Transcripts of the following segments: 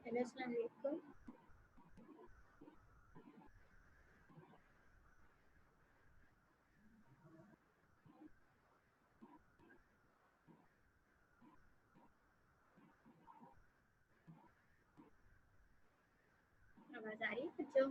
Hello, अस्सलाम वालेकुम। आवाज आ रही है बच्चों?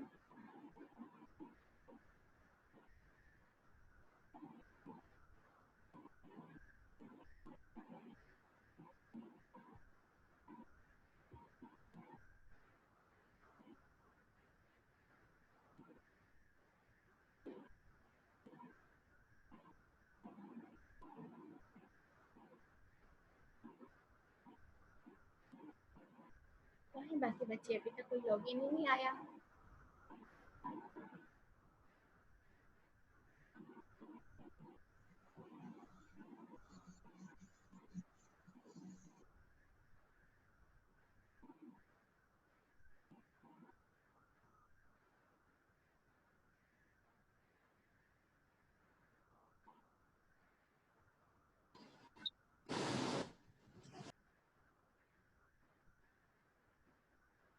कहाँ बाकी बच्चे? अभी तक कोई लॉगिन ही नहीं आया।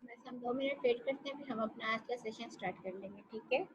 बस हम 2 मिनट वेट करते हैं, फिर हम अपना आज का सेशन स्टार्ट कर लेंगे, ठीक है?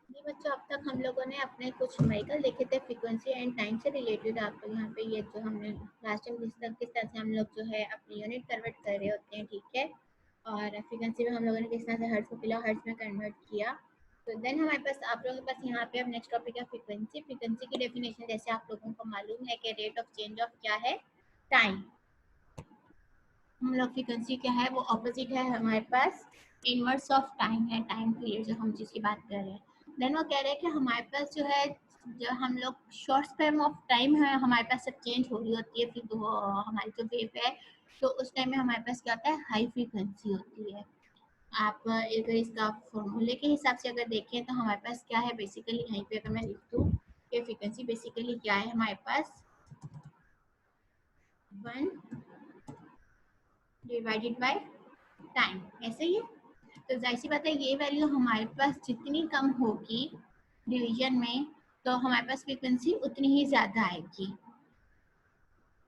जी बच्चों, अब तक हम लोगों ने अपने कुछ न्यूमेरिकल देखे थे फ्रीक्वेंसी एंड टाइम से रिलेटेड। आपको यहाँ पे ये जो हमने लास्ट टाइम किस तरह से हम लोग जो है अपनी यूनिट कन्वर्ट कर रहे होते हैं, ठीक है? और फ्रीक्वेंसी में हम लोगों ने किस तरह से हर्ट्ज को किलो हर्ट्ज में कन्वर्ट किया। तो देन हमारे पास आप लोगों के पास यहाँ पे अब नेक्स्ट टॉपिक है फ्रीक्वेंसी। फ्रीक्वेंसी की डेफिनेशन जैसे आप लोगों को मालूम है कि रेट ऑफ चेंज ऑफ क्या है? टाइम। हम लोग फ्रीक्वेंसी क्या है, वो ऑपोजिट है हमारे पास इनवर्स ऑफ टाइम है, टाइम पीरियड जो हम जिसकी बात कर रहे हैं। देन वो कह रहे हैं कि हमारे पास जो है, जो हम लोग शॉर्ट स्पैन ऑफ टाइम है हमारे पास सब चेंज हो रही होती है, फिर तो हमारी जो वेव है तो उस टाइम में हमारे पास क्या होता है, हाई फ्रीक्वेंसी होती है। आप अगर इसका फॉर्मूले के हिसाब से अगर देखें तो हमारे पास क्या है बेसिकली, यहीं पे अगर मैं लिख दूँ कि फ्रीक्वेंसी बेसिकली क्या है हमारे पास, 1 डिवाइडेड बाय टाइम, ऐसे ही। तो जाहिर सी बात है ये वैल्यू हमारे पास जितनी कम होगी डिवीजन में तो हमारे पास फ्रीक्वेंसी उतनी ही ज़्यादा आएगी।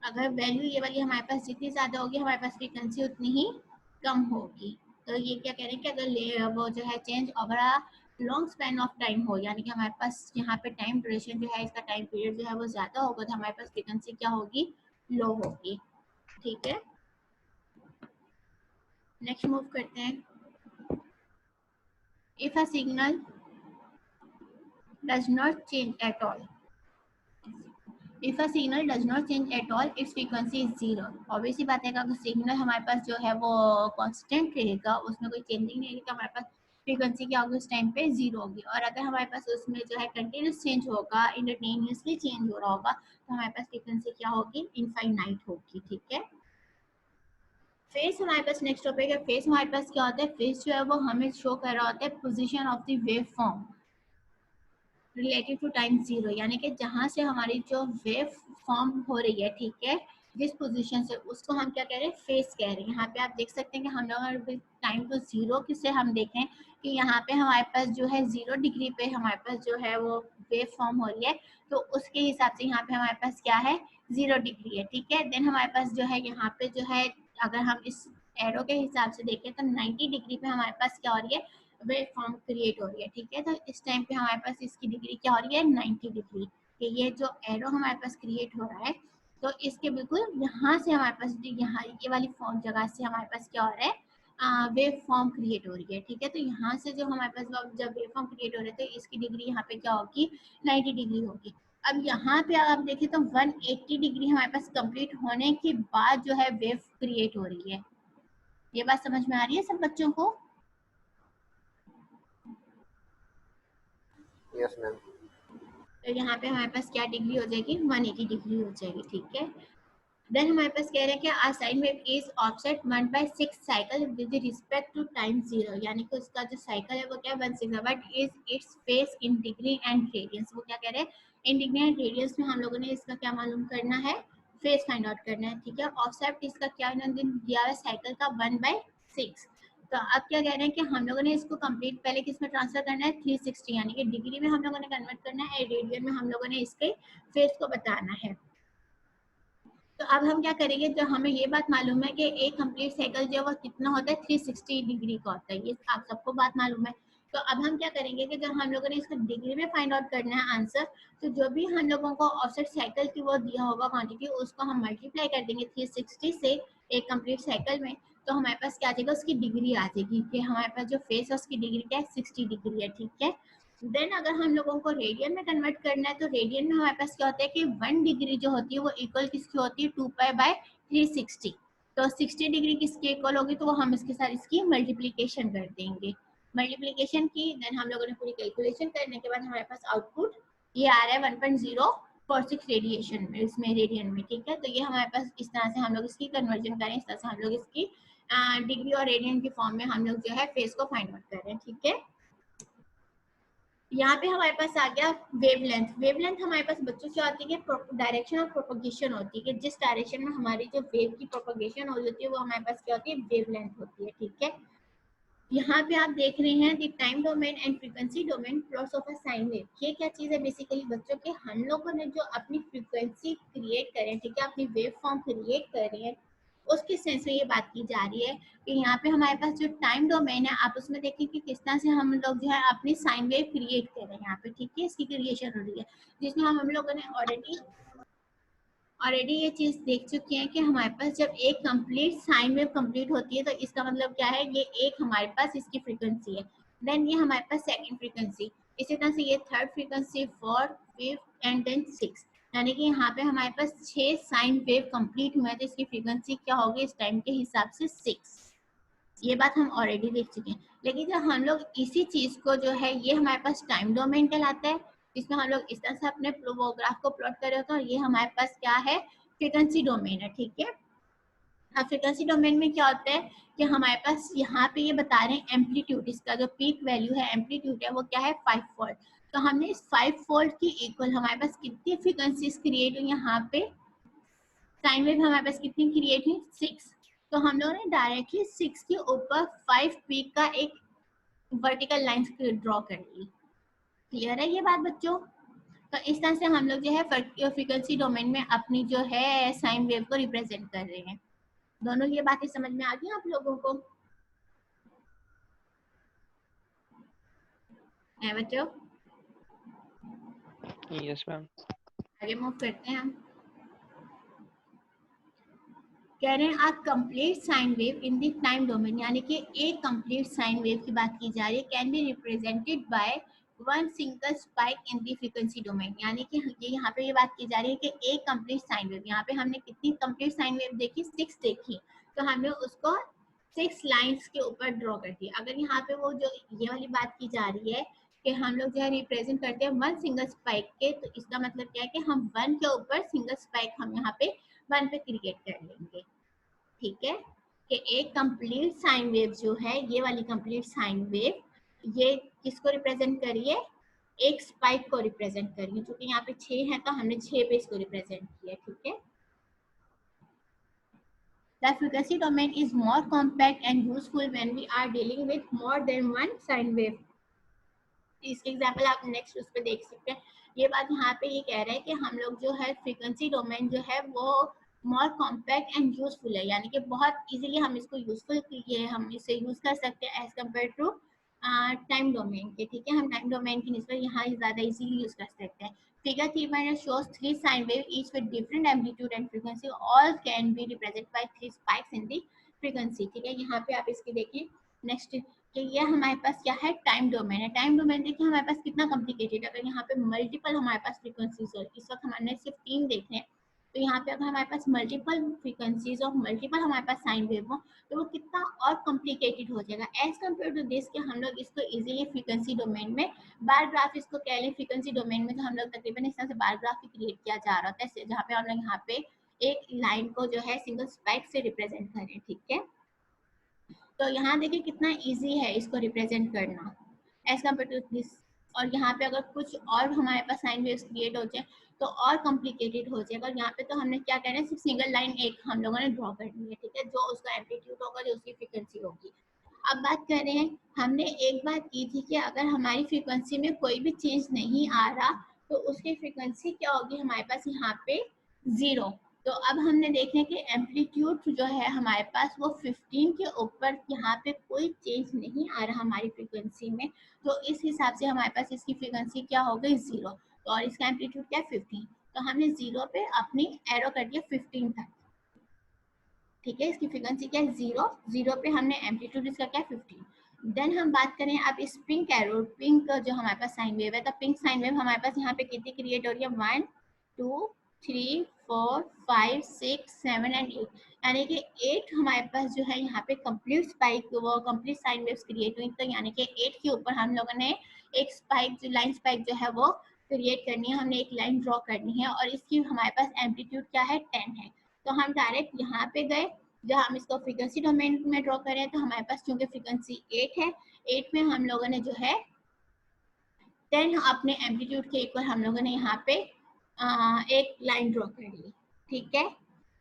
अगर वैल्यू ये वाली हमारे पास जितनी ज़्यादा होगी हमारे पास फ्रीक्वेंसी उतनी ही कम होगी। तो ये क्या कह रहे हैं कि अगर वो जो है change over a long span of time हो, यानी कि हमारे पास यहाँ पे टाइम ड्यूरेशन जो है, इसका टाइम पीरियड जो है वो ज़्यादा होगा, तो हमारे पास फ्रीक्वेंसी क्या होगी, लो होगी, ठीक है? नेक्स्ट मूव करते हैं। If a signal does not change at all, if a signal does not change at all it's frequency is zero. Obviously बात है कि अगर सिग्नल हमारे पास जो है वो कांस्टेंट रहेगा, उसमें कोई चेंजिंग नहीं रहेगी, तो हमारे पास फ्रीक्वेंसी क्या होगी उस टाइम पे जीरो होगी। और अगर हमारे पास उसमें जो है कंटिन्यूस चेंज होगा, इंस्टेंटेनियसली चेंज हो रहा होगा, तो हमारे पास फ्रीक्वेंसी क्या होगी, इनफाइनाइट होगी। ठीक है, फेस हमारे पास नेक्स्ट टॉपिक है। फेस हमारे पास क्या होता है, फेस जो है वो हमें शो कर रहा होता है position of the wave form related to time zero, यानी कि जहाँ से हमारी जो वेव फॉर्म हो रही है, ठीक है, जिस पोजीशन से, उसको हम क्या कह रहे हैं, फेस कह रहे हैं। यहाँ पे आप देख सकते हैं कि हम लोग टाइम टू जीरो किससे हम देखें कि यहाँ पे हमारे पास जो है 0 डिग्री पे हमारे पास जो है वो वेव फॉर्म हो रही है, तो उसके हिसाब से यहाँ पे हमारे पास क्या है, 0 डिग्री है। ठीक है, देन हमारे पास जो है यहाँ पे जो है, अगर हम इस एरो के हिसाब से देखें तो 90 डिग्री पे हमारे पास क्या हो रही है, वेव फॉर्म क्रिएट हो रही है। ठीक है, तो इस टाइम पे हमारे पास इसकी डिग्री क्या हो रही है, 90 डिग्री। कि ये जो एरो हमारे पास क्रिएट हो रहा है, तो इसके बिल्कुल यहाँ से हमारे पास यहाँ ये वाली फॉर्म जगह से हमारे पास क्या हो रहा है, वेव फॉर्म क्रिएट हो रही है। ठीक है, तो यहाँ से जो हमारे पास जब वेव फॉर्म क्रिएट हो रहे थे, इसकी डिग्री यहाँ पे क्या होगी, 90 डिग्री होगी। अब यहाँ पे आप देखें तो 180 डिग्री हमारे पास कंप्लीट होने के बाद जो है वेव क्रिएट हो रही है। ये बात समझ में आ रही है सब बच्चों को? Yes ma'am. तो यहाँ पे हमारे पास क्या डिग्री हो जाएगी, 180 डिग्री हो जाएगी। ठीक है, देन हमारे पास कह रहे हैं कि a sine wave is offset 1/6 cycle with respect to time zero, यानी कि उसका जो साइकिल है वो क्या 1/6 है, but is its phase in degree and radians. वो क्या कह रहे हैं, इन डिग्री एंड रेडियंस में हम लोगों ने इसका क्या मालूम करना है, फेस फाइंड आउट करना है। ठीक है, ऑफसेट इसका क्या दिया है, साइकिल का 1/6। तो अब क्या कह रहे हैं कि हम लोगों ने इसको कंप्लीट पहले किस में ट्रांसफर करना है, 360, यानी कि डिग्री में हम लोगों ने कन्वर्ट करना है, रेडियन में हम लोगों ने इसके फेस को बताना है। तो अब हम क्या करेंगे, जो हमें ये बात मालूम है कि एक कंप्लीट साइकिल जो वो कितना होता है, 360 डिग्री का होता है, ये आप सबको बात मालूम है। तो अब हम क्या करेंगे कि जब हम लोगों ने इसको डिग्री में फाइंड आउट करना है आंसर, तो जो भी हम लोगों को ऑफसेट साइकिल की वो दिया होगा क्वांटिटी, उसको हम मल्टीप्लाई कर देंगे 360 से एक कंप्लीट साइकिल में, तो हमारे पास क्या आ जाएगा, उसकी डिग्री आ जाएगी कि हमारे पास जो फेस है उसकी डिग्री क्या है, 60 डिग्री है। ठीक है, देन अगर हम लोगों को रेडियन में कन्वर्ट करना है, तो रेडियन में हमारे पास क्या होता है कि 1 डिग्री जो होती है वो इक्वल किसकी होती है, 2π/360। तो 60 डिग्री किसकी इक्वल होगी, तो वो हम इसके साथ इसकी मल्टीप्लीकेशन कर देंगे। मल्टीप्लीकेशन की, देन हम लोगों ने पूरी कैलकुलेशन करने के बाद हमारे पास आउटपुट ये आ रहा है 1.046 रेडिएशन में, इसमें रेडियन में। ठीक है, तो ये हमारे पास इस तरह से हम लोग इसकी कन्वर्जन करें, इस तरह से हम लोग इसकी डिग्री और रेडियन की फॉर्म में हम लोग जो है फेस को फाइंड आउट कर रहे हैं। ठीक है, यहाँ पे हमारे पास आ गया वेवलेंथ। वेवलेंथ हमारे पास बच्चों क्या होती है, डायरेक्शन ऑफ प्रोपगेशन होती है, कि जिस डायरेक्शन में हमारी जो वेव की प्रोपगेशन हो जाती है वो हमारे पास क्या होती है, वेवलेंथ होती है। ठीक है, यहाँ पे आप देख रहे हैं the time domain and frequency domain plots of a sine wave. ये क्या चीज़ है बेसिकली बच्चों के, हम लोगों ने जो अपनी फ्रीक्वेंसी क्रिएट करें, ठीक है, अपनी वेव फॉर्म क्रिएट कर रहे हैं, उसके सेंस में ये बात की जा रही है कि यहाँ पे हमारे पास जो टाइम डोमेन है, आप उसमें देखें कि किस तरह से हम लोग जो है अपनी साइन वेव क्रिएट कर रहे हैं यहाँ पे। ठीक है, इसकी क्रिएशन हो रही है, जिसमें हम लोगों ने ऑलरेडी ये चीज देख चुके हैं कि हमारे पास जब एक कंप्लीट साइन वेव कंप्लीट होती है, तो इसका मतलब क्या है, ये एक हमारे पास इसकी फ्रीक्वेंसी है, देन ये हमारे पास सेकंड फ्रीक्वेंसी, इसी तरह से ये third frequency, fourth, fifth and then six, यानी कि यहाँ पे हमारे पास 6 साइन वेव कंप्लीट हुए, तो इसकी फ्रीक्वेंसी क्या होगी इस टाइम के हिसाब से 6। ये बात हम ऑलरेडी देख चुके हैं। लेकिन जब हम लोग इसी चीज को जो है, ये हमारे पास टाइम डोमेन कहलाता है, जिसमें हम लोग इस तरह से अपने ग्राफ को प्लॉट कर रहे होते हैं, और ये हमारे पास क्या है, फ्रीक्वेंसी डोमेन है। ठीक है, अब फ्रीक्वेंसी डोमेन में क्या होता है कि हमारे पास यहाँ पे ये बता रहे हैं एम्पलीट्यूड, इसका जो पीक वैल्यू है, एम्पलीट्यूड है, वो क्या है 5 फोल्ड। तो हमने इस 5 फोल्ड की इक्वल हमारे पास कितनी फ्रीक्वेंसीज क्रिएट हुई, यहाँ पे साइन वेव हमारे पास कितनी क्रिएट हुई, 6। तो हम लोगों ने डायरेक्टली 6 के ऊपर 5 पीक का एक वर्टिकल लाइन ड्रॉ कर ली। क्लियर है ये बात बच्चों? तो इस तरह से हम लोग जो है फ्रीक्वेंसी डोमेन में अपनी जो है साइन वेव को रिप्रेजेंट कर रहे हैं। दोनों ये बातें समझ में आ गई आप लोगों को? है बच्चों? Yes ma'am. आगे मूव करते हैं हम। कह रहे हैं a complete sine wave in the time domain, यानी कि एक कंप्लीट साइन वेव की बात की जा रही है, can be represented by one single spike in the frequency domain, यानी कि ये यहाँ पे ये बात की जा रही है कि एक कंप्लीट साइन वेव, यहाँ पे हमने कितनी कंप्लीट साइन वेव देखी, 6 देखी, तो हमने उसको 6 लाइंस के ऊपर ड्रॉ कर दिया। अगर यहाँ पे वो जो ये वाली बात की जा रही है कि हम लोग जो है रिप्रेजेंट करते हैं वन सिंगल स्पाइक के, तो इसका मतलब क्या है कि हम वन के ऊपर सिंगल स्पाइक हम यहाँ पे वन पे क्रिएट कर लेंगे, ठीक है। कि एक कंप्लीट साइन वेव जो है, ये वाली कंप्लीट साइन वेव, ये किसको रिप्रेजेंट करिए, एक स्पाइक को रिप्रेजेंट करिए, क्योंकि यहाँ पे 6 है तो हमने 6 पे इसको रिप्रेजेंट किया, ठीक है। The frequency domain is more compact and useful when we are dealing with more than one sine wave. इसके एग्जाम्पल आप नेक्स्ट उस पर देख सकते हैं। ये बात यहाँ पे ये कह रहे हैं कि हम लोग जो है फ्रीक्वेंसी डोमेन जो है वो मोर कॉम्पैक्ट एंड यूजफुल है, यानी कि बहुत इजीली हम इसको यूजफुल ये हम इसे यूज कर सकते हैं as compare to time domain के, ठीक है। हम टाइम डोमेन की निस्बत यहाँ ज़्यादा इजीली यूज कर सकते हैं। Figure 3 shows 3 sine wave each with different amplitude and frequency. All can be represented by 3 spikes in the frequency, ठीक है। यहाँ पे आप इसकी देखिए नेक्स्ट कि ये हमारे पास क्या है, टाइम डोमेन है। टाइम डोमेन देखिए हमारे पास कितना कॉम्प्लिकेटेड है। अगर यहाँ पे मल्टीपल हमारे पास फ्रीक्वेंसीज हो, इस वक्त हमने सिर्फ 3 देखे हैं, तो यहाँ पे अगर हमारे पास मल्टीपल फ्रीक्वेंसीज और मल्टीपल हमारे पास साइन वेव हो तो वो कितना और कॉम्प्लिकेटेड हो जाएगा एज कम्पेयर टू दिस, कि हम लोग इसको इजीली फ्रीक्वेंसी डोमेन में बार ग्राफ इसको कह लें। फ्रीक्वेंसी डोमेन में तो हम लोग तकरीबन इस तरह से बार ग्राफ क्रिएट किया जा रहा होता है, जहाँ पे हम लोग यहाँ पे एक लाइन को जो है सिंगल स्पाइक से रिप्रेजेंट करें, ठीक है। तो यहाँ देखिए कितना इजी है इसको रिप्रेजेंट करना एज कम्पेयर टू दिस। और यहाँ पे अगर कुछ और हमारे पास साइन वेव्स क्रिएट हो जाए तो और कॉम्प्लिकेटेड हो जाएगा। और यहाँ पे तो हमने क्या कहना है, सिर्फ सिंगल लाइन एक हम लोगों ने ड्रॉ करनी है, ठीक है, जो उसका एम्पलीट्यूड होगा, जो उसकी फ्रीक्वेंसी होगी। अब बात कर रहे हैं, हमने एक बात की थी कि अगर हमारी फ्रीक्वेंसी में कोई भी चेंज नहीं आ रहा तो उसकी फ्रीक्वेंसी क्या होगी हमारे पास यहाँ पे 0। तो अब हमने देखे कि एम्पलीट्यूड जो है हमारे पास वो 15 के ऊपर यहाँ पे कोई चेंज नहीं आ रहा हमारी फ्रीक्वेंसी में, तो इस हिसाब से हमारे पास इसकी फ्रीक्वेंसी क्या हो गई 0, तो और इसका एम्पलीट्यूड क्या 15, तो हमने 0 पे अपनी एरो कर दिया 15 तक, ठीक है। इसकी फ्रीक्वेंसी क्या है 0 पे हमने एम्पलीट्यूड इसका क्या 15। देन हम बात करें अब इस पिंक एरो, पिंक जो हमारे पास साइन वेव है, तो पिंक साइन वेव हमारे पास यहाँ पे कितनी क्रिएट हो रही है 1 2 3 4 5 6 7 एंड 8, यानी कि 8 हमारे पास जो है यहाँ पे कंप्लीट स्पाइक वो कंप्लीट साइन वेव्स क्रिएट हुई। तो यानी कि 8 के ऊपर हम लोगों ने एक स्पाइक जो लाइन स्पाइक जो है वो क्रिएट करनी है, हमने एक लाइन ड्रॉ करनी है और इसकी हमारे पास एम्पलीट्यूड क्या है 10 है। तो हम डायरेक्ट यहाँ पे गए, जब हम इसको फ्रीक्वेंसी डोमेन में ड्रॉ करें तो हमारे पास चूंकि फ्रीक्वेंसी 8 है, 8 में हम लोगों ने जो है 10 अपने एम्पलीट्यूड के इक्वल हम लोगों ने यहाँ पे एक लाइन ड्रॉ कर ली, ठीक है।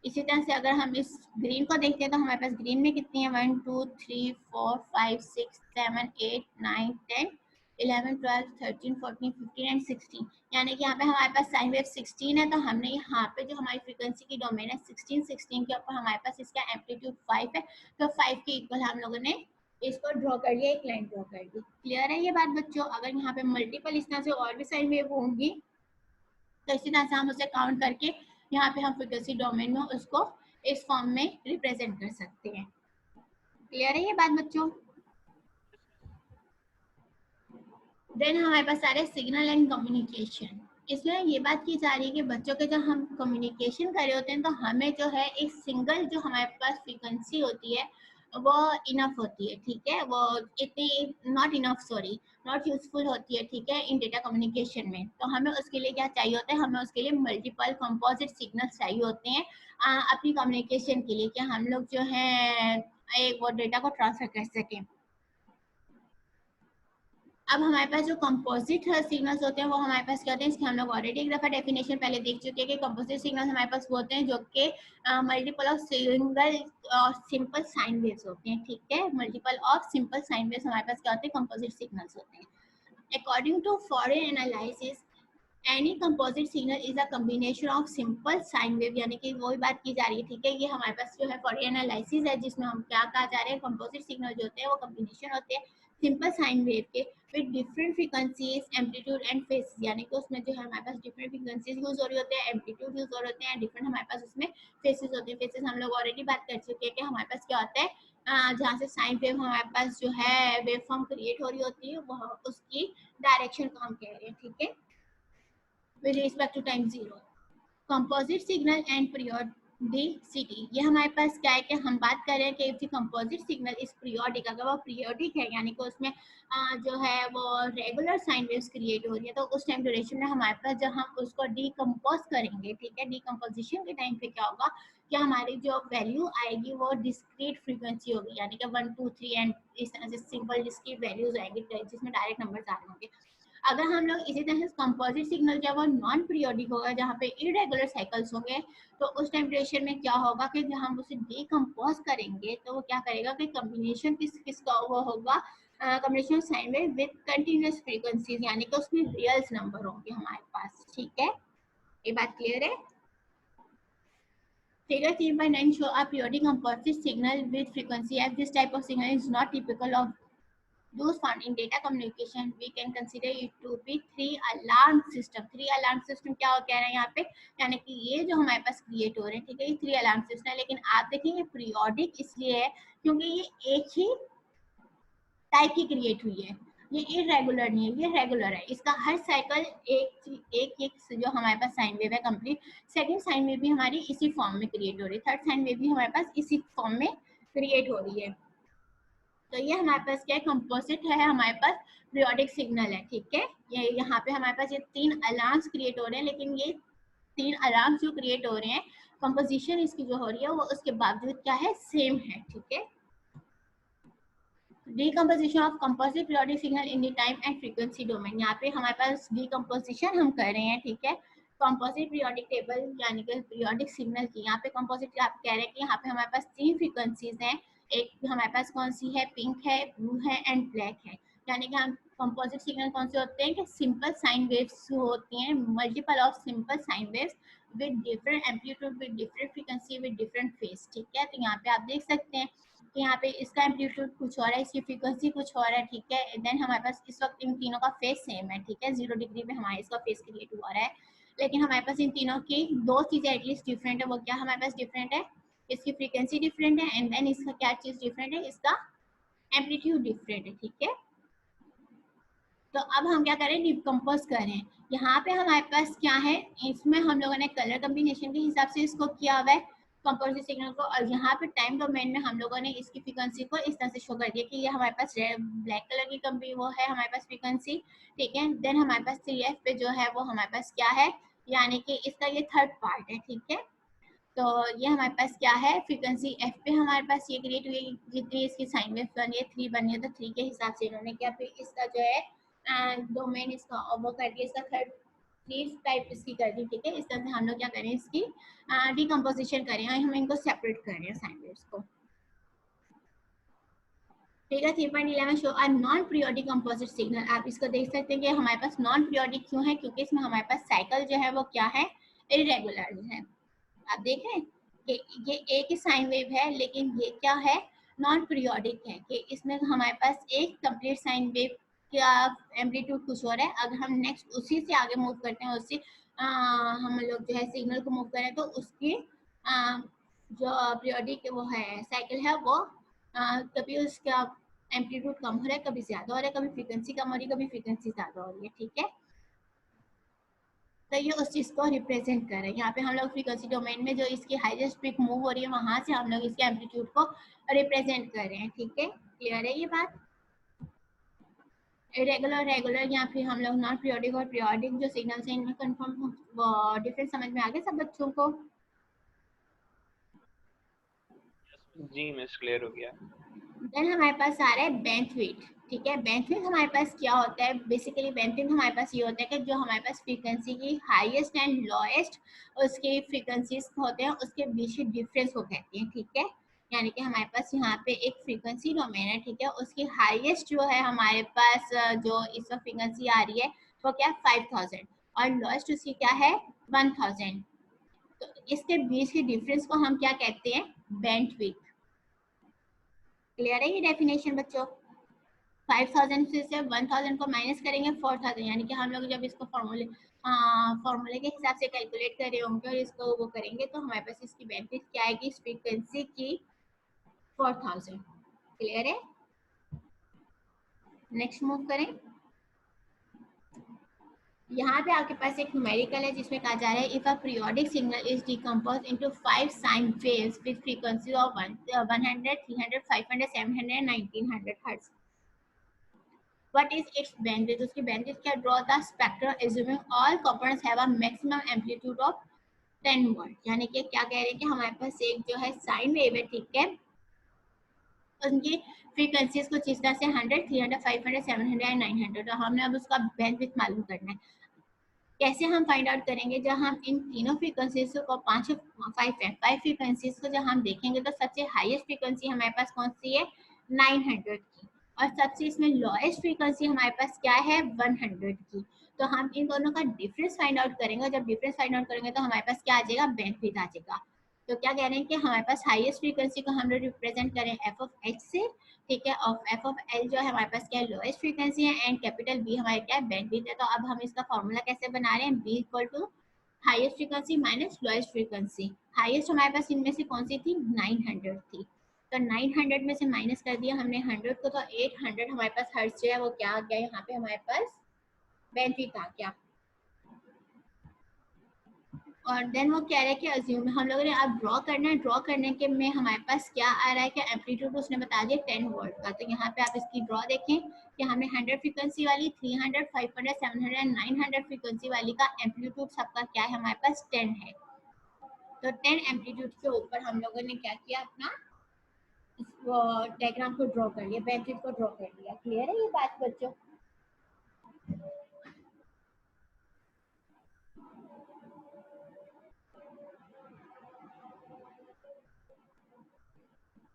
इसी तरह से अगर हम इस ग्रीन को देखते हैं तो हमारे पास ग्रीन में कितनी है 1 2 3 4 5 6 7 8 9 10 11 12 13 14 15 एंड 16, यानी कि यहाँ पे हमारे पास साइन वेव 16 है। तो हमने यहाँ पे जो हमारी फ्रीक्वेंसी की डोमेन है 16 के ऊपर हमारे पास इसका एम्पलीट्यूड 5 है, तो 5 के इक्वल हम लोगों ने इसको ड्रॉ कर लिया, एक लाइन ड्रॉ कर दी। क्लियर है ये बात बच्चों? अगर यहाँ पे मल्टीपल इस तरह से और भी साइन वेव होंगी तो इसी तरह से हम उसे काउंट करके यहाँ पे हम फ्रीक्वेंसी डोमेन में उसको इस फॉर्म में रिप्रेजेंट कर सकते हैं। क्लियर है ये बात बच्चों? देन हमारे पास सारे सिग्नल एंड कम्युनिकेशन। इसमें ये बात की जा रही है कि बच्चों के जब हम कम्युनिकेशन कर रहे होते हैं तो हमें जो है एक सिंगल जो हमारे पास फ्रीक्वेंसी होती है वो इनफ होती है, ठीक है। वो इतनी not enough, sorry, not useful होती है, ठीक है, इन डेटा कम्युनिकेशन में। तो हमें उसके लिए क्या चाहिए होता है, हमें उसके लिए मल्टीपल कंपोजिट सिग्नल्स चाहिए होते हैं अपनी कम्युनिकेशन के लिए, कि हम लोग जो है एक वो डेटा को ट्रांसफर कर सकें। अब हमारे पास जो कंपोजिट सिग्नल्स होते हैं वो हमारे पास क्या होते हैं, इसकी हम लोग ऑलरेडी एक दफा डेफिनेशन पहले देख चुके हैं कि कंपोजिट सिग्नल्स हमारे पास वो होते हैं जो कि मल्टीपल ऑफ सिंगल और सिंपल साइन वेव्स होते हैं, ठीक है। Multiple of simple sine waves हमारे पास क्या होते हैं, कंपोजिट सिग्नल्स होते हैं। According to Fourier analysis any composite signal is a combination of simple sine wave, यानी कि वही बात की जा रही है, ठीक है। ये हमारे पास जो है फॉरेन एनालिसिस है जिसमें हम क्या कहा जा रहे हैं, कंपोजिट सिग्नल जो होते हैं वो कॉम्बिनेशन होते हैं सिंपल साइन वेव के with different frequencies amplitude and face, यानी कि उसमें जो है हमारे पास डिफरेंट फ्रीक्वेंसीज यूज हो रही होते हैं, एम्पलीट्यूड यूज हो रहे होते हैं, डिफरेंट हमारे पास उसमें फेसेस होते हैं। फेसेस हम लोग ऑलरेडी बात कर चुके हैं कि हमारे पास क्या होता है, जहाँ से साइन वेव हमारे पास जो है वेव फॉर्म क्रिएट हो रही होती है, वह उसकी डायरेक्शन को हम कह रहे हैं, ठीक है, with respect to time zero. Composite signal and periodicity, ये हमारे पास क्या है कि हम बात कर रहे हैं कि if the composite signal is periodic, अगर वो पीरियोडिक है यानी कि उसमें जो है वो रेगुलर साइन वेव्स क्रिएट हो रही है, तो उस टाइम ड्यूरेशन में हमारे पास जब हम उसको डीकम्पोज करेंगे, ठीक है, डीकम्पोजिशन के टाइम पे क्या होगा कि हमारी जो वैल्यू आएगी वो डिस्क्रीट फ्रीक्वेंसी होगी, यानी कि 1 2 3 एंड इस तरह से सिंपल डिस्क्रीट वैल्यूज आएंगी जिसमें डायरेक्ट नंबर्स आ रहे होंगे। अगर हम लोग इसी तरह से कंपोजिट सिग्नल जब वो नॉन पीरियोडिक होगा, जहाँ पे इरेगुलर साइकिल्स होंगे, तो उस टाइम ड्यूरेशन में क्या होगा कि जब हम उसे डीकम्पोज करेंगे तो वो क्या करेगा कि कॉम्बिनेशन किसका वो होगा, combination sine wave with continuous frequencies, यानी कि उसमें रियल्स नंबर होंगे हमारे पास, ठीक है, ये बात क्लियर है। Figure 3.9 show a periodic composite signal with frequency f. This type of signal is not typical of those found in data communication. We can consider it to be three alarm system. Three alarm system क्या कह रहे हैं यहाँ पे, यानी कि ये जो हमारे पास क्रिएट हो रहे हैं, ठीक है, ये थ्री अलार्म सिस्टम है, लेकिन आप देखेंगे पीरियोडिक इसलिए है क्योंकि ये एक ही टाइप की क्रिएट हुई है, ये इरेगुलर नहीं है, ये रेगुलर है, इसका हर साइकिल एक जो हमारे पास साइन वेव है कंप्लीट, सेकंड साइन वेव भी हमारी इसी फॉर्म में क्रिएट हो रही है, थर्ड साइन वेव भी हमारे पास इसी फॉर्म में क्रिएट हो रही है। तो ये हमारे पास क्या है, कंपोजिट है, हमारे पास पीरियोडिक सिग्नल है, ठीक है, ये यहाँ पे हमारे पास ये तीन अलार्म्स क्रिएट हो रहे हैं, लेकिन ये तीन अलार्म्स जो क्रिएट हो रहे हैं, कंपोजिशन इसकी जो हो रही है वो उसके बावजूद क्या है, सेम है, ठीक है। Decomposition of composite periodic signal in the time and frequency domain, यहाँ पे हमारे पास डीकम्पोजिशन हम कर रहे हैं, ठीक है, कंपोजिट पीरियोडिक टेबल यानी कि पीरियोडिक सिग्नल की, यहाँ पे कंपोजिट आप कह रहे हैं कि यहाँ पे हमारे पास तीन फ्रीक्वेंसीज हैं, एक हमारे पास कौन सी है, पिंक है, ब्लू है एंड ब्लैक है, यानी कि हम कंपोजिट सिग्नल कौन से होते हैं कि सिंपल साइन वेव्स होती हैं, multiple of simple sine waves with different amplitude with different frequency with different phase, ठीक है। तो यहाँ पे आप देख सकते हैं कि यहाँ पे इसका एम्पलीट्यूड कुछ और है, इसकी फ्रीक्वेंसी कुछ और है, ठीक है, देन हमारे पास इस वक्त इन तीनों का फेज सेम है, ठीक है, 0 डिग्री में हमारे इसका फेज क्रिएट हुआ है, लेकिन हमारे पास इन तीनों की दो चीजें एटलीस्ट डिफरेंट है, वो क्या हमारे पास डिफरेंट है, इसकी फ्रीक्वेंसी डिफरेंट है एंड देन इसका क्या चीज डिफरेंट है, इसका एम्पलीट्यूड डिफरेंट है, ठीक है। तो अब हम क्या करें, डिकम्पोज करें, यहाँ पे हमारे पास क्या है, इसमें हम लोगों ने कलर कॉम्बिनेशन के हिसाब से इसको किया हुआ है कंपोजिट सिग्नल को, और यहाँ पे टाइम डोमेन में हम लोगों ने इसकी फ्रीक्वेंसी को इस तरह से शो कर दिया कि ये हमारे पास ब्लैक कलर की कंपनी वो है हमारे पास फ्रीक्वेंसी, ठीक है, देन हमारे पास 3f पे जो है वो हमारे पास क्या है, यानी कि इसका ये थर्ड पार्ट है, ठीक है। तो ये हमारे पास क्या है, फ्रीक्वेंसी f पे हमारे पास ये क्रिएट हुई, जितनी इसकी साइन वेव बनी है 3 बनी है, तो 3 के हिसाब से इन्होंने क्या, फिर इसका जो है डोमेन इसका वो कर दिया, इसका थर्ड थ्री टाइप इसकी कर दी, ठीक है। इस तरह से हम लोग क्या करें, इसकी डीकम्पोजिशन करें और हम इनको सेपरेट कर रहे हैं साइन वेव्स को। Figure 3.11 show a non periodic composite signal, आप इसको देख सकते हैं कि हमारे पास नॉन पीरियोडिक क्यों है, क्योंकि इसमें हमारे पास साइकिल जो है वो क्या है, इरेगुलर है। आप देखें कि ये एक ही साइन वेव है, लेकिन ये क्या है, नॉन पीरियोडिक है, कि इसमें हमारे पास एक कंप्लीट साइन वेव का एम्पलीट्यूड कुछ और है, अगर हम नेक्स्ट उसी से आगे मूव करते हैं, उससे हम लोग जो है सिग्नल को मूव करें, तो उसकी जो पीरियोडिक वो है साइकिल है वो कभी उसका एम्पलीट्यूड कम हो रहा है, कभी ज्यादा हो रहा है, कभी फ्रीक्वेंसी कम हो रही है, कभी फ्रीक्वेंसी ज्यादा हो रही है, ठीक है। तो ये उस चीज को रिप्रेजेंट कर रहे हैं, यहाँ पे हम लोग फ्रीक्वेंसी डोमेन में जो इसकी हाईएस्ट पीक मूव हो रही है वहां से हम लोग इसके एम्पलीट्यूड को रिप्रेजेंट कर रहे हैं, ठीक है, क्लियर है ये बात। इरेगुलर रेगुलर या फिर हम लोग नॉन पीरियोडिक और पीरियोडिक जो सिग्नल्स हैं इनमें कंफर्म डिफरेंस समझ में आ गया सब बच्चों को। जी मिस, क्लियर हो गया। देन हमारे पास आ रहा है बैंडविड्थ, ठीक है। बैंडविड्थ हमारे पास क्या होता है, बेसिकली बैंडविड्थ हमारे पास ये होता है कि जो हमारे पास फ्रीक्वेंसी की हाईएस्ट एंड लोएस्ट उसके फ्रीक्वेंसीज होते हैं उसके बीच की डिफरेंस को कहते हैं, ठीक है। यानी कि हमारे पास यहाँ पे एक फ्रीक्वेंसी डोमेन है, ठीक है, उसकी हाईएस्ट जो है हमारे पास जो इस वक्त फ्रीक्वेंसी आ रही है वो क्या 5000 और लोएस्ट उसकी क्या है 1000, तो इसके बीच की डिफरेंस को हम क्या कहते हैं, बैंडविड्थ। क्लियर है ये डेफिनेशन बच्चों। 5000 से 1000 को माइनस करेंगे 4000, यानी कि हम लोग जब इसको फॉर्मूले के हिसाब से कैलकुलेट कर रहे होंगे और इसको वो करेंगे तो हमारे पास इसकी बैंडविड्थ क्या आएगी, इस फ्रीक्वेंसी की 4000, क्लियर है? नेक्स्ट मूव करें। यहाँ पे आपके पास एक न्यूमेरिकल है जिसमें कहा जा रहा है if a periodic signal is decompose into 5 sine waves with frequency of 100, 300, 500, 700, 1900 hertz, what is it's bandwidth? उसकी बैंडविड्थ क्या? Draw the spectrum assuming all components have a maximum amplitude of 10 volt. यानी कि क्या कह रहे हैं कि हमारे पास एक जो है साइन वेव है, ठीक है, उनकी फ्रीक्वेंसीज कुछ इस तरह से 100, 300, 500, 700 एंड 900। तो हमने अब उसका बैंडविड्थ मालूम करना है। कैसे हम फाइंड आउट करेंगे? जब हम इन तीनों फ्रीक्वेंसीज को फाइव फ्रीक्वेंसीज को जब हम देखेंगे तो सबसे हाईएस्ट फ्रीक्वेंसी हमारे पास कौन सी है? 900 की। और सबसे इसमें लोएस्ट फ्रीक्वेंसी हमारे पास क्या है? 100 की। तो हम इन दोनों का डिफरेंस फाइंड आउट करेंगे। जब डिफरेंस फाइंड आउट करेंगे तो हमारे पास क्या आ जाएगा? बैंडविड्थ आ जाएगा। तो क्या कह रहे हैं कि हमारे पास हाईएस्ट फ्रीक्वेंसी को हम लोग रिप्रेजेंट करें एफ ऑफ एक्स से, ठीक है, और एफ ऑफ एल जो है हमारे पास क्या है? लोएस्ट फ्रीक्वेंसी है, एंड कैपिटल बी हमारे क्या है? बैंडविड्थ है। तो अब हम इसका फॉर्मूला कैसे बना रहे हैं? B equal to highest frequency minus lowest frequency. Highest हमारे पास इनमें से कौन सी थी? 900 थी। तो 900 में से माइनस कर दिया हमने 100 को, तो 800 हमारे पास हर्ट्ज जो है वो क्या आ गया? यहाँ पे हमारे पास बैंडविड्थ आ गया। और देन वो कह रहे हैं कि अज्यूम हम लोगों ने अब ड्रॉ करना है। ड्रॉ करने के में हमारे पास क्या आ रहा है कि एम्पलीट्यूड उसने बता दिया 10 वोल्ट का। तो यहाँ पे आप इसकी ड्रॉ देखें कि हमें 100 फ्रीक्वेंसी वाली, 300, 500, 700 एंड 900 फ्रीक्वेंसी वाली का एम्पलीट्यूड सबका क्या है? हमारे पास 10 है। तो 10 एम्पलीट्यूड के ऊपर हम लोगों ने क्या किया? अपना डायग्राम को ड्रॉ कर लिया, बैंडविड्थ को ड्रॉ कर लिया। क्लियर है ये बात बच्चों?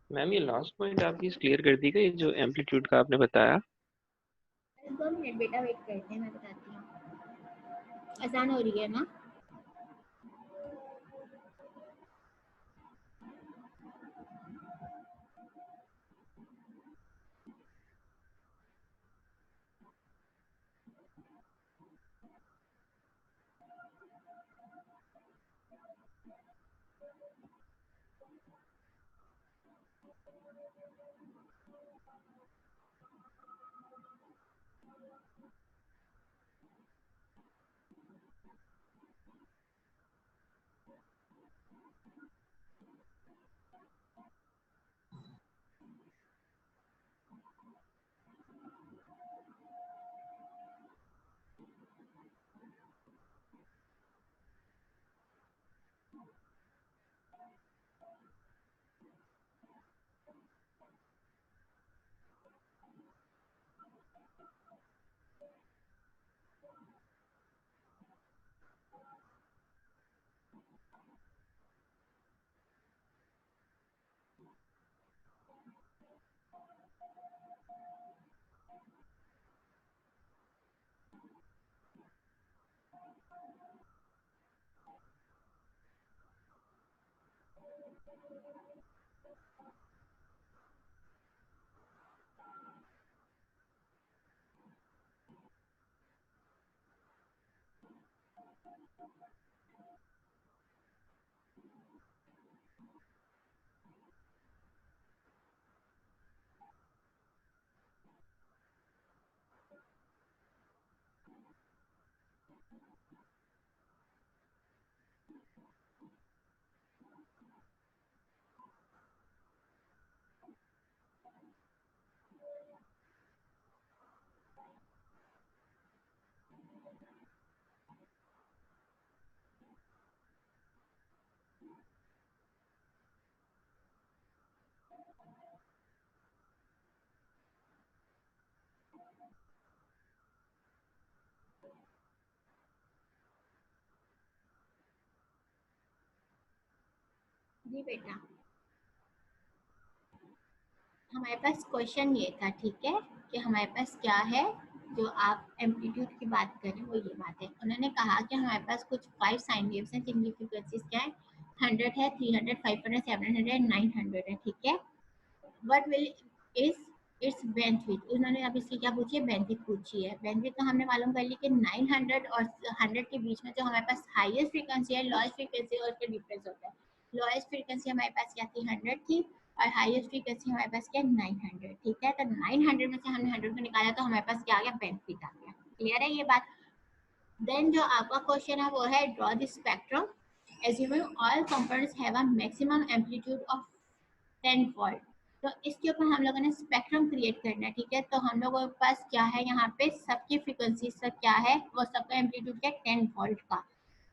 मैम ये लास्ट पॉइंट आपकी क्लियर कर दी गई जो एम्पलीट्यूड का आपने बताया? 2 मिनट बेटा वेट करते हैं, मैं बताती हूँ। आसान हो रही है ना? जी बेटा, हमारे पास क्वेश्चन ये था, ठीक है, कि हमारे पास क्या है? जो आप एम्पलीट्यूड की बात करें वो ये बात है। उन्होंने कहा कि हमारे पास कुछ 5 साइन वेव्स हैं जिनकी फ्रीक्वेंसीज क्या है? 100 है, 300, 500, 700 एंड 900 है, ठीक है। What will is it's bandwidth? उन्होंने अब इसकी क्या पूछी है? बैंडविड्थ पूछी है। बैंडविड्थ तो हमने मालूम कर ली कि 900 और 100 के बीच में जो हमारे पास हाईएस्ट फ्रीक्वेंसी है, लोएस्ट फ्रीक्वेंसी और उसका डिफरेंस होता है। लोएस्ट फ्रीक्वेंसी हमारे पास क्या थी? 100 थी, और हाईएस्ट फ्रीक्वेंसी हमारे पास क्या है 900, ठीक है। तो 900 में से हमने 100 को निकाला तो हमारे पास क्या आ गया, बेनिफिट आ गया। क्लियर है ये बात। देन जो आपका क्वेश्चन है वो है draw the spectrum assuming all components have a maximum amplitude of 10 volt. तो इसके ऊपर हम लोगों ने स्पेक्ट्रम क्रिएट करना है, ठीक है। तो हम लोगों के पास क्या है यहाँ पे, सबकी फ्रीक्वेंसी सब क्या है, वो सबका एम्पलीट्यूड क्या है 10 वोल्ट का।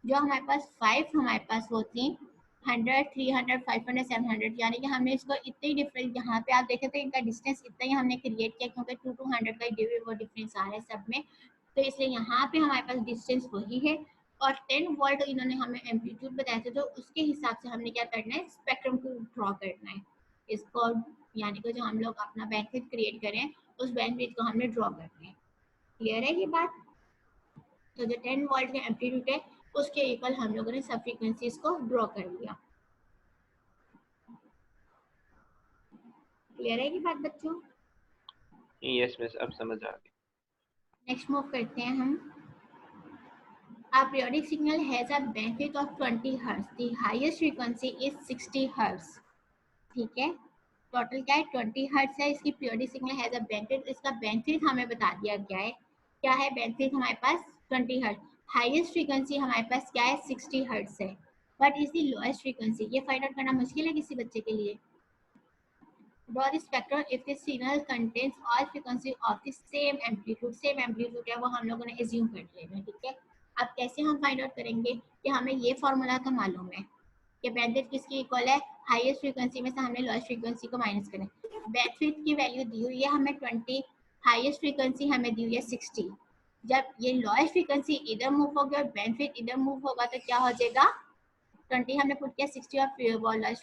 जो हमारे पास 5 हमारे पास वो थी 100, 300, 500, 700, यानी कि हमने इसको इतने डिफरेंट, यहाँ पे आप देखें तो इनका डिस्टेंस इतना ही हमने क्रिएट किया, क्योंकि 2 to 100 का वो डिफरेंस आ रहा है सब में। तो इसलिए यहाँ पे हमारे पास डिस्टेंस वही है और 10 वोल्ट इन्होंने हमें एम्पलीट्यूड बताया था, तो उसके हिसाब से हमने क्या करना है, स्पेक्ट्रम को ड्रॉ करना है इसको, यानी कि जो हम लोग अपना बैंडविड्थ क्रिएट करें उस बैंडविड्थ को हमने ड्रॉ करना है। क्लियर है ये बात। तो जो 10 वोल्ट का एम्पलीट्यूड है उसके इक्वल हम लोगों ने सब फ्रीक्वेंसीज को ड्रॉ कर लिया। क्लियर है ये बात बच्चों। यस मिस, अब समझ आ गई। नेक्स्ट मूव करते हैं हम। A periodic signal has a bandwidth of 20 Hz. The highest frequency is 60 Hz. ठीक है, टोटल क्या है 20 हर्ट्ज है। इसकी periodic signal has a bandwidth, इसका बैंडविड्थ हमें बता दिया गया है। क्या है बैंडविड्थ हमारे पास 20 हर्ट्ज। हाईएस्ट फ्रीक्वेंसी हमारे पास क्या है 60 हर्ट्ज है। But is the lowest frequency, ये फाइंड आउट करना मुश्किल है किसी बच्चे के लिए। Draw the spectrum if the signal contains all frequency of the same amplitude. Same amplitude है वो हम लोगों ने एज्यूम कर लेना है, ठीक है। अब कैसे हम फाइंड आउट करेंगे कि हमें ये फॉर्मूला तो मालूम है कि बैंडविड्थ किसकी इक्वल है, हाईएस्ट फ्रीक्वेंसी में से हमने लोएस्ट फ्रीक्वेंसी को माइनस करें। बैंडविड्थ की वैल्यू दी हुई है हमें 20, हाईएस्ट फ्रीक्वेंसी हमें दी हुई है 60। जब ये लोएस्ट फ्रीक्वेंसी इधर मूव होगी और बैंडविड्थ इधर मूव होगा तो क्या हो जाएगा, 20 हमने पुट किया 60 और लोएस्ट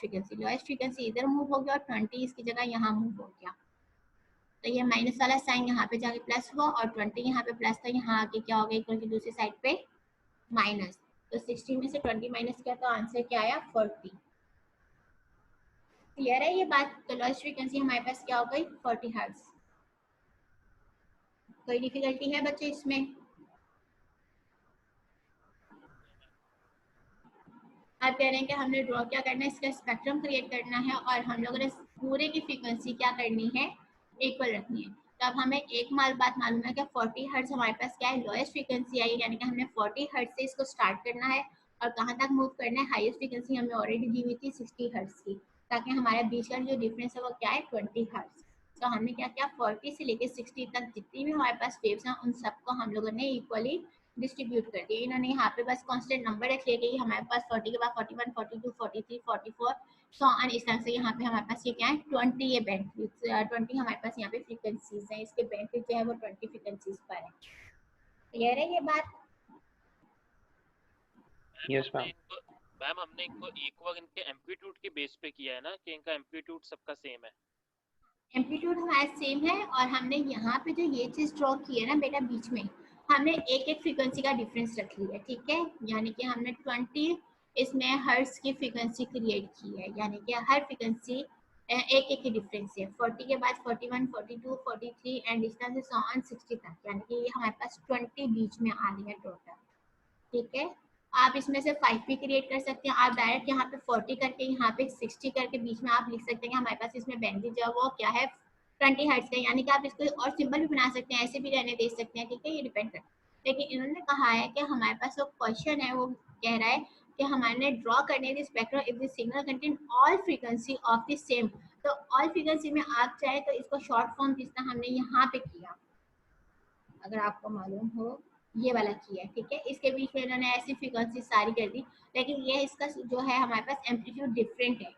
फ्रीक्वेंसी इधर मूव हो गया और 20 इसकी जगह यहाँ मूव हो गया। तो ये माइनस वाला साइन यहाँ पे जाके प्लस हुआ और 20 यहाँ पे प्लस था, यहाँ आके क्या हो गया इक्वल की दूसरी साइड पे माइनस। तो 60 में से 20 माइनस किया तो आंसर क्या आया 40। क्लियर है ये बात। तो लोएस्ट फ्रीक्वेंसी हमारे पास क्या हो गई 40 हर्ट्ज। कोई डिफिकल्टी है बच्चे इसमें। आप कह रहे हैं कि हमने ड्रॉ क्या करना है, इसका स्पेक्ट्रम क्रिएट करना है और हम लोगों ने पूरे की फ्रीक्वेंसी क्या करनी है, इक्वल रखनी है। तो अब हमें एक बात मालूम है कि 40 हर्ट्ज हमारे पास क्या है लोएस्ट फ्रीक्वेंसी आई, यानी कि हमने 40 हर्ट्ज से इसको स्टार्ट करना है और कहाँ तक मूव करना है, हाईएस्ट फ्रीक्वेंसी हमें ऑलरेडी दी हुई थी 60 हर्ट्ज की, ताकि हमारे बीच का जो डिफरेंस है वो क्या है 20 हर्ट्ज। तो हमने क्या किया 40 से लेकर 60 तक जितनी भी हमारे पास वेव्स हैं उन सबको हम लोगों ने इक्वली डिस्ट्रीब्यूट कर दिया। इन्होंने यहाँ पे बस कांस्टेंट नंबर रख लिया कि हमारे पास 40 के बाद 41, 42, 43, 44 सो ऑन, इस तरह से यहाँ पे हमारे पास ये क्या है 20 ये बैंडविड्थ 20 हमारे पास यहाँ पे फ्रीक्वेंसीज हैं, इसके बैंडविड्थ जो है वो 20 फ्रीक्वेंसीज पर है। क्लियर है ये बात। Yes ma'am. मैम हमने इनको इक्वल इनके एम्पलीट्यूड के बेस पे किया है ना, कि इनका एम्पलीट्यूड सबका सेम है। एम्पलीट्यूड हमारा सेम है और हमने यहाँ पे जो ये चीज ड्रॉ की है ना बेटा बीच में, हमने एक एक फ्रीक्वेंसी का डिफरेंस रख लिया, ठीक है। यानी कि हमने 20 इसमें हर्ट्ज की फ्रीक्वेंसी क्रिएट की है, यानी कि हर फ्रीक्वेंसी एक एक की डिफरेंस है। 40 के बाद 41, 42, 43 एंड इस तरह से सो ऑन 60 तक, यानी कि ये हमारे पास 20 बीच में आ रही है टोटल, ठीक है। आप इसमें से 5 भी क्रिएट कर सकते हैं। आप डायरेक्ट यहाँ पे 40 करके यहाँ पे 60 करके बीच में आप लिख सकते हैं हमारे पास इसमें बैंडविड्थ जो है वो क्या है 20 हर्ट्ज का, यानी कि आप इसको और सिंपल भी बना सकते हैं, ऐसे भी रहने दे सकते हैं, ठीक है, ये डिपेंड करता है। लेकिन इन्होंने कहा है कि हमारे पास जो क्वेश्चन है वो कह रहा है कि हमारे ड्रॉ करने the spectrum if the signal contain all frequency of the same. तो ऑल फ्रीक्वेंसी में आप चाहे तो इसको शॉर्ट फॉर्म जिस तरह हमने यहाँ पे किया, अगर आपको मालूम हो ये वाला किया है, ठीक है। इसके बीच में इन्होंने ऐसी फ्रीक्वेंसी सारी कर दी, लेकिन ये इसका जो है हमारे पास एम्पलीट्यूड डिफरेंट है,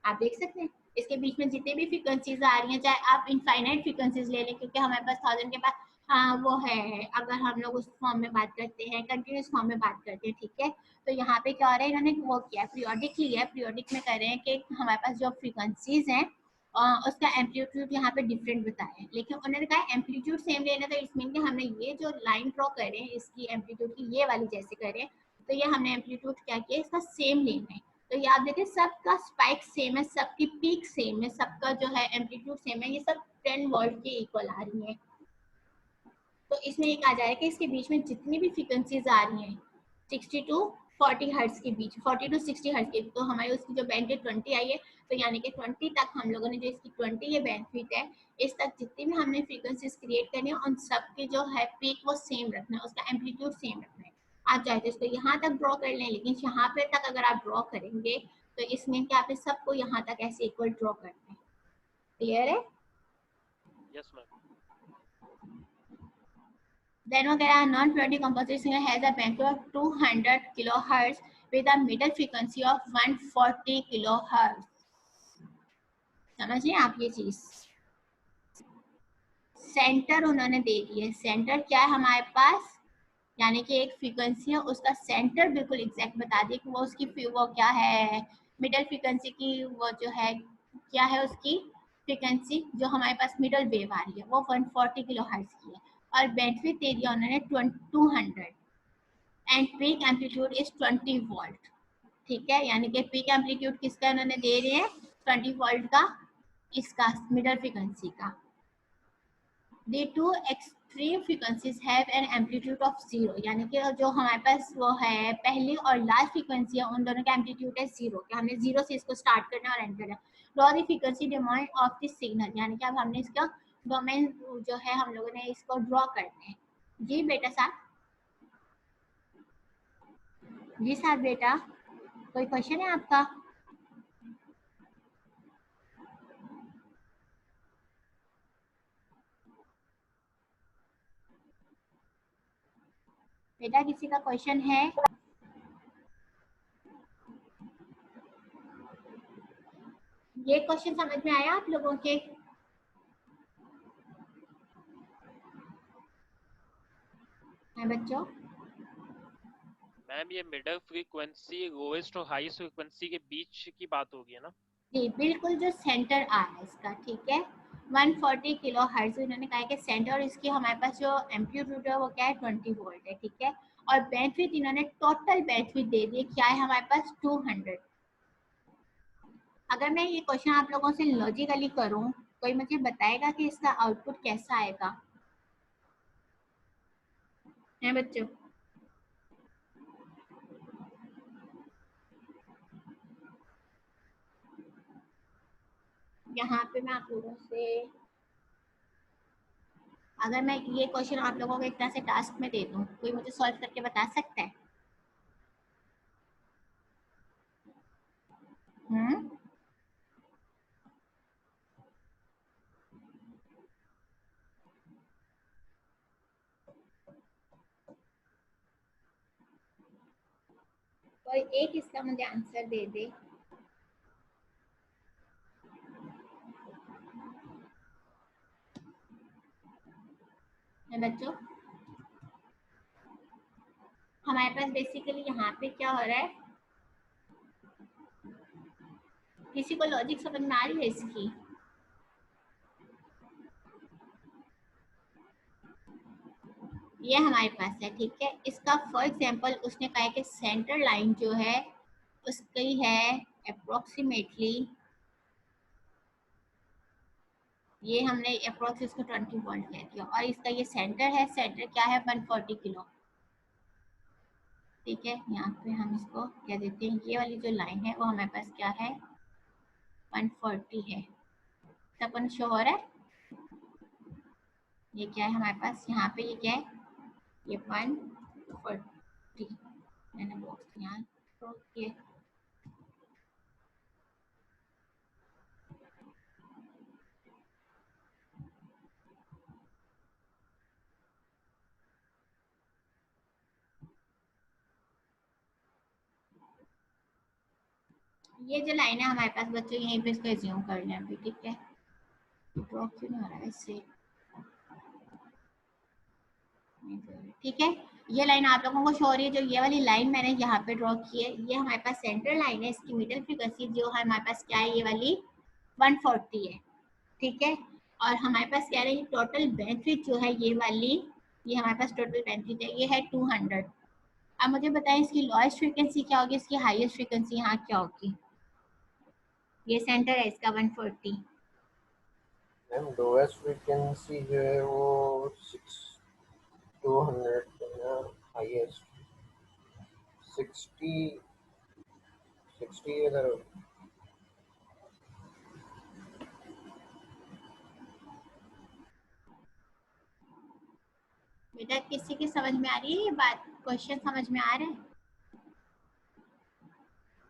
आप देख सकते हैं। इसके बीच में जितने भी फ्रीक्वेंसीज आ रही हैं, चाहे आप इनफाइनाइट फ्रीक्वेंसीज ले लें, क्योंकि हमारे पास 1000 के बाद हाँ वो है, अगर हम लोग उस फॉर्म में बात करते हैं कंटिन्यूस फॉर्म में बात करते हैं, ठीक है। तो यहाँ पे क्या हो रहा है, इन्होंने वो किया पीरियोडिक लिया है, पीरियोडिक में कर रहे हैं कि हमारे पास जो फ्रीक्वेंसीज हैं उसका एम्पलीट्यूड यहाँ पे डिफरेंट बताया है, लेकिन उन्होंने कहा एम्पलीट्यूड सेम लेना, तो इसमें कि हमने ये जो लाइन ड्रॉ कर रहे हैं इसकी एम्पलीट्यूड की ये वाली जैसे करें, तो ये हमने एम्पलीट्यूड क्या किया इसका सेम लेना है। तो ये आप देखिए सबका स्पाइक सेम है, सबकी पीक सेम है, सबका जो है एम्पलीट्यूड सेम है, ये सब 10 वोल्ट के इक्वल आ रही है। तो इसमें एक आ जाएगा कि इसके बीच में जितनी भी फ्रीक्वेंसीज आ रही हैं 60 to 40 हर्ट्ज के बीच, 40 टू 60 हर्ट्ज के, तो हमारी उसकी जो बैंडविड्थ 20 आई है, तो यानी कि 20 तक हम लोगों ने जो इसकी 20 ये बैंडविड्थ है, इस तक जितनी भी हमने फ्रीक्वेंसीज क्रिएट करनी है उन सब के जो है पीक वो सेम रखना है, उसका एम्पलीट्यूड सेम रखना है। आप चाहे तो इसको यहाँ तक ड्रॉ कर लें, लेकिन यहाँ पे तक अगर आप ड्रॉ करेंगे तो इसमें क्या आपने सबको यहाँ तक ऐसे इक्वल ड्रॉ करना है। क्लियर है? Yes ma'am. Then again, a non-periodic composite signal has a bandwidth of 200 kilohertz with a middle frequency of 140 kilohertz. समझिए आप ये चीज। सेंटर उन्होंने दे दी है, सेंटर क्या है हमारे पास, यानी कि एक फ्रीक्वेंसी है उसका सेंटर बिल्कुल एग्जैक्ट बता दिए कि वो उसकी वो क्या है, मिडल फ्रीक्वेंसी की वो जो है क्या है उसकी फ्रीक्वेंसी जो हमारे पास मिडल वेव आ रही है वो 140 किलोहर्ट्ज की है, और बैंडविड्थ दे दिया उन्होंने 200 and peak amplitude is 20 volt. ठीक है, यानी कि पीक एम्पलीट्यूड किसका उन्होंने दे रहे हैं 20 वोल्ट का, इसका मिडल फ्रीक्वेंसी का। The two extreme frequencies have an amplitude of 0, यानी कि जो हमारे पास वो है पहली और लास्ट फ्रीक्वेंसी है उन दोनों का एम्पलीट्यूड है 0, कि हमने 0 से इसको स्टार्ट करना है और एंड करना है। Draw the frequency domain of this signal, यानी कि अब हमने इसका डोमेन जो है हम लोगों ने इसको ड्रॉ करना है। जी बेटा साहब, जी साहब बेटा, कोई क्वेश्चन है आपका? बेटा किसी का क्वेश्चन है? ये क्वेश्चन समझ में आया आप लोगों के? है बच्चों? मैम ये मिडल फ्रीक्वेंसी लोएस्ट और हाईएस्ट फ्रीक्वेंसी के बीच की बात होगी है ना? जी बिल्कुल, जो सेंटर आ है इसका, ठीक है 140 किलो हर्ट्ज इन्होंने कहा कि सेंटर, और इसकी हमारे पास जो एम्पलीट्यूड है वो क्या है 20 वोल्ट है। ठीक है, और बैंडविड्थ इन्होंने टोटल बैंडविड्थ दे दी, क्या है हमारे पास 200। अगर मैं ये क्वेश्चन आप लोगों से लॉजिकली करूं, कोई मुझे बताएगा कि इसका आउटपुट कैसा आएगा? है बच्चों? यहाँ पे मैं आप लोगों से, अगर मैं ये क्वेश्चन आप लोगों को एक तरह से टास्क में दे दूं, कोई मुझे सॉल्व करके बता सकता है? कोई एक इसका मुझे आंसर दे दे। है बच्चों, हमारे पास बेसिकली यहाँ पे क्या हो रहा है, किसी को लॉजिक समझ में आ रही है इसकी? ये हमारे पास है, ठीक है, इसका फॉर एग्जांपल उसने कहा है कि सेंटर लाइन जो है उसकी है अप्रोक्सीमेटली, ये हमने अप्रोक्स इसको 20 वोल्ट कह दिया, और इसका ये सेंटर है, सेंटर क्या है 140 किलो। ठीक है, यहाँ पे हम इसको क्या देते हैं, ये वाली जो लाइन है वो हमारे पास क्या है 140 है। सबको शो हो रहा है? ये क्या है हमारे पास यहाँ पे, ये क्या है, ये 140 मैंने बॉक्स यहाँ ड्रॉ किया। ये जो लाइन है हमारे पास बच्चों, यहीं पे इसको एज्यूम कर लें अभी। ठीक है, ड्रॉ क्यों नहीं हो रहा है इससे? ठीक है, ये लाइन आप लोगों को शो हो रही है, जो ये वाली लाइन मैंने यहाँ पे ड्रॉ की है, ये हमारे पास सेंटर लाइन है, इसकी मिडिल फ्रीक्वेंसी जो है हमारे पास क्या है, ये वाली 140 है। ठीक है, और हमारे पास क्या है, टोटल बेनिफिट जो है ये वाली, ये हमारे पास टोटल बेनिफिट है, ये है 200। अब मुझे बताएं इसकी लोएस्ट फ्रीक्वेंसी क्या होगी, इसकी हाईएस्ट फ्रीक्वेंसी यहाँ क्या होगी? ये सेंटर है इसका 140। मैम लोएस्ट फ्रीक्वेंसी जो है वो 200, हाईएस्ट 60 इधर बेटा किसी की समझ में आ रही है ये बात? क्वेश्चन समझ में आ रहा है?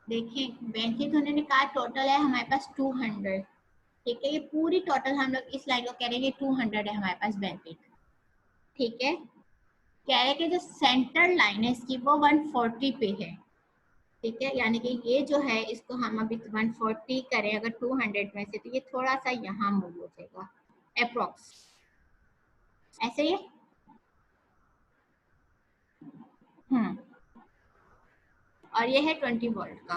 देखिए बेनिफिट उन्होंने कहा टोटल है हमारे पास 200, ठीक है। ये पूरी टोटल हम लोग इस लाइन को कह रहे हैं 200 है हमारे पास बेनिफिट, ठीक है। कह रहे हैं कि जो सेंटर लाइन है इसकी वो 140 पे है, ठीक है। यानी कि ये जो है इसको हम अभी 140 करें अगर 200 में से, तो ये थोड़ा सा यहाँ मूव हो जाएगा अप्रोक्स, ऐसे ही। और ये है 20 वोल्ट का।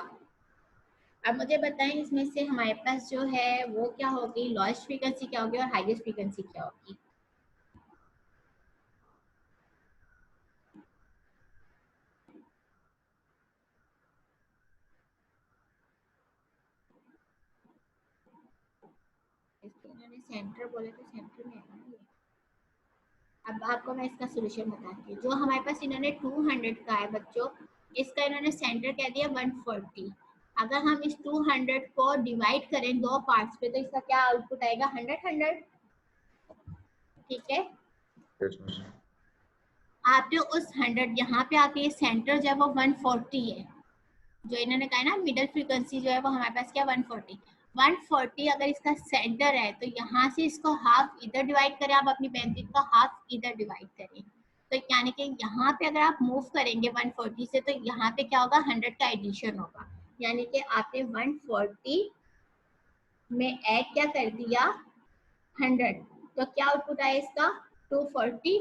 अब मुझे बताएं इसमें से हमारे पास जो है वो क्या होगी, लोएस्ट फ्रीक्वेंसी क्या होगी और हाईएस्ट फ्रीक्वेंसी क्या होगी। इसको इन्होंने सेंटर बोले तो सेंटर में है ना ये। अब आपको मैं इसका सोल्यूशन बताती हूँ। जो हमारे पास इन्होंने 200 का है बच्चों, इसका इन्होंने सेंटर कह दिया 140। अगर हम इस 200 को डिवाइड करें दो पार्ट्स पे तो इसका क्या आउटपुट आएगा, 100, ठीक है। आपने उस 100 यहाँ पे आके ये सेंटर जो है वो 140 है, जो इन्होंने कहा ना मिडिल फ्रीक्वेंसी जो है वो हमारे पास क्या 140 अगर इसका सेंटर है तो यहाँ से इसको हाफ इधर डिवाइड करें, आप अपनी बेंचिन का हाफ इधर डिवाइड करें, तो यानी कि यहाँ पे अगर आप मूव करेंगे 140 से तो यहाँ पे क्या होगा 100 का एडिशन होगा, यानी कि आपने 140 में ऐड क्या कर दिया 100, तो क्या आउटपुट आया इसका 240,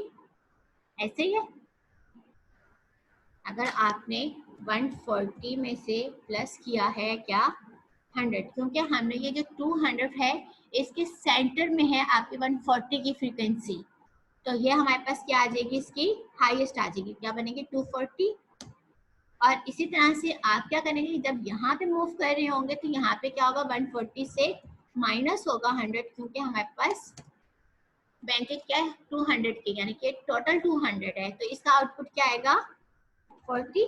ऐसे ही है। अगर आपने 140 में से प्लस किया है क्या 100, क्योंकि हमने ये जो 200 है इसके सेंटर में है आपकी 140 की फ्रीक्वेंसी, तो ये हमारे पास क्या आ जाएगी, इसकी हाईएस्ट आ जाएगी, क्या बनेगी 240। और इसी तरह से आप क्या करेंगे, जब यहाँ पे मूव कर रहे होंगे तो यहाँ पे क्या होगा 140 से माइनस होगा 100, क्योंकि हमारे पास बैंडेज क्या है 200 की, यानी कि टोटल 200 है, तो इसका आउटपुट क्या आएगा 40।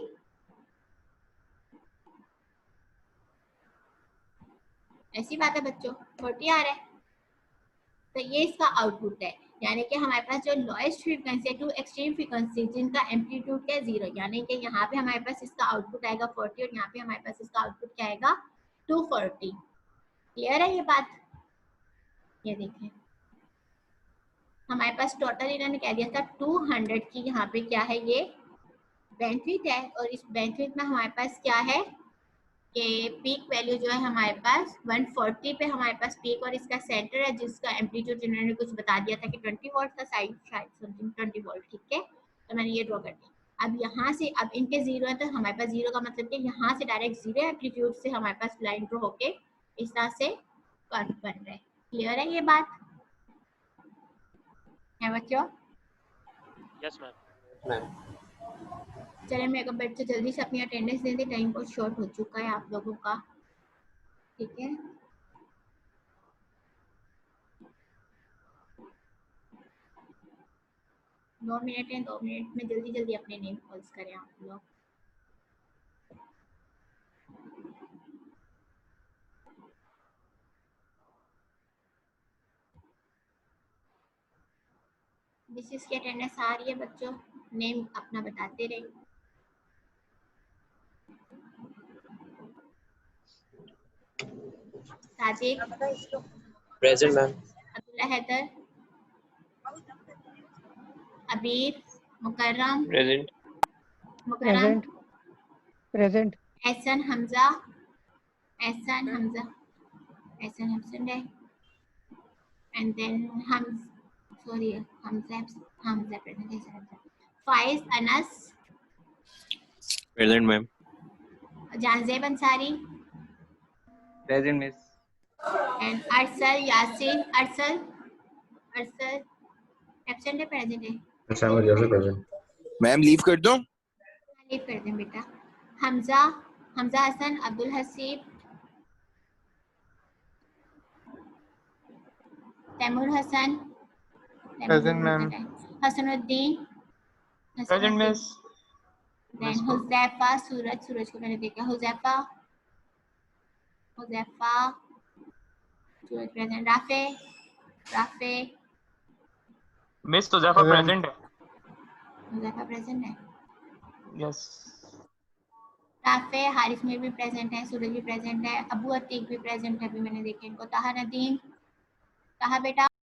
ऐसी बात है बच्चों, 40 आ रहा है, तो ये इसका आउटपुट है। यानी कि हमारे पास जो लोएस्ट फ्रीक्वेंसी है टू एक्सट्रीम फ्रीक्वेंसी जिनका एम्पलीट्यूड क्या है 0, यानी कि यहाँ पे हमारे पास इसका आउटपुट आएगा 40 और यहाँ पे हमारे पास इसका आउटपुट क्या आएगा 240। क्लियर है ये बात? ये देखें हमारे पास टोटल इन्होंने कह दिया था 200 की, यहाँ पे क्या है ये बैंडविड्थ है, और इस बैंडविड्थ में हमारे पास क्या है कि पीक वैल्यू जो है हमारे पास 140 पे हमारे पास पीक, और इसका सेंटर है जिसका एम्पलीट्यूड इन्होंने कुछ बता दिया था कि 20 वोल्ट था, शायद समथिंग 20 वोल्ट, ठीक है। तो मैंने ये ड्रॉ कर दिया। अब यहाँ से अब इनके 0 है तो हमारे पास 0 का मतलब कि यहाँ से डायरेक्ट 0 एम्पलीट्यूड से हमारे पास लाइन ड्रॉ होके इस तरह से कर्व बन रहा है। क्लियर है ये बात है बच्चों? Yes ma'am. चले मेरे को बच्चे जल्दी से अपनी अटेंडेंस दे दे, टाइम बहुत शॉर्ट हो चुका है आप लोगों का, ठीक है। दो मिनट है, 2 मिनट में जल्दी जल्दी अपने नेम कॉल्स करें आप लोग। जिस की अटेंडेंस आ रही है बच्चों नेम अपना बताते रहे। Sajid present ma'am. Abdullah Haider, Abir, Mukarram present. Mukarram, present. Ehsan Hamza, Ehsan Hamza, Ehsan Hamsan है, एंड देन हम सॉरी हमजा प्रेजेंट है। Faiz Anas present ma'am. Janzeb Ansari present miss. And Arsal Yasin, Arsal absent है प्रेजेंट है? समझ गया प्रेजेंट। मैम लीव कर दूं? लीव कर दें बेटा। Hamza Hasan, Abdul Haseeb, Taimur Hasan, present ma'am. Hasanuddin, present miss. Then Huzaifa, Suraj को मैंने देखा, Huzaifa Suraj present, Rafay miss Huzaifa present है। हुजैफा प्रेजेंट है, यस। राफे हारिस में भी प्रेजेंट है, सूरज भी प्रेजेंट है, अबू अतीक भी प्रेजेंट है, अभी मैंने देखे इनको, ताहा नदीम, ताहा बेटा